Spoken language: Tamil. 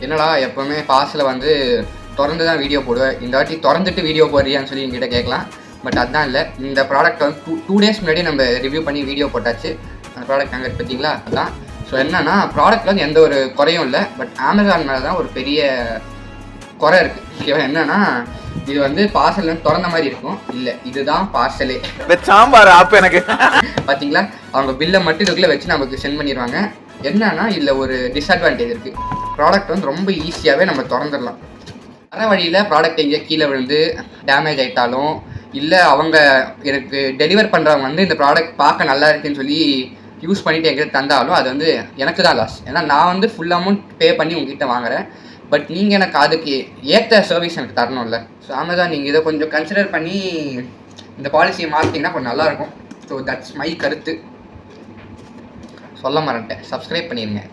என்னடா எப்போவுமே பார்சலை வந்து திறந்து தான் வீடியோ போடுவேன், இந்த வாட்டி திறந்துட்டு வீடியோ போடுறியான்னு சொல்லி என்கிட்ட கேட்கலாம். பட் அதுதான் இல்லை. இந்த ப்ராடக்ட் வந்து டூ டேஸ் முன்னாடி நம்ம ரிவ்யூ பண்ணி வீடியோ போட்டாச்சு. அந்த ப்ராடக்ட் அங்கே பார்த்தீங்களா, அதுதான். ஸோ என்னன்னா ப்ராடக்ட்டில் வந்து எந்த ஒரு குறையும் இல்லை. பட் அமேசான் மேலே தான் ஒரு பெரிய குறை இருக்குது. ஓகேவா? என்னன்னா இது வந்து பார்சல் வந்து திறந்த மாதிரி இருக்கும். இல்லை, இதுதான் பார்சலே. சாம்பார் ஆப் எனக்கு பார்த்தீங்களா, அவங்க பில்லை மட்டும் இதுக்குள்ளே வச்சு நமக்கு சென்ட் பண்ணிடுவாங்க. என்னன்னா இதில் ஒரு டிஸ்அட்வான்டேஜ் இருக்குது. ப்ராடக்ட் வந்து ரொம்ப ஈஸியாகவே நம்ம திறந்துடலாம். வர வழியில் ப்ராடக்ட் எங்கேயோ கீழே விழுந்து டேமேஜ் ஆகிட்டாலும், இல்லை அவங்க எனக்கு டெலிவர் பண்ணுறவங்க வந்து இந்த ப்ராடக்ட் பார்க்க நல்லா இருக்குன்னு சொல்லி யூஸ் பண்ணிவிட்டு எங்கிட்ட தந்தாலும் அது வந்து எனக்கு தான் லாஸ். ஏன்னா நான் வந்து ஃபுல் அமௌண்ட் பே பண்ணி உங்ககிட்ட வாங்குறேன். பட் நீங்கள் எனக்கு அதுக்கு ஏற்ற சர்வீஸ் எனக்கு தரணும்ல. ஸோ அமேசான் நீங்கள் இதை கொஞ்சம் கன்சிடர் பண்ணி இந்த பாலிசியை மாற்றிங்கன்னா கொஞ்சம் நல்லாயிருக்கும். ஸோ தட்ஸ் மை கருத்து. சொல்ல மறந்துட்டேன். சப்ஸ்கிரைப் பண்ணிடுங்க.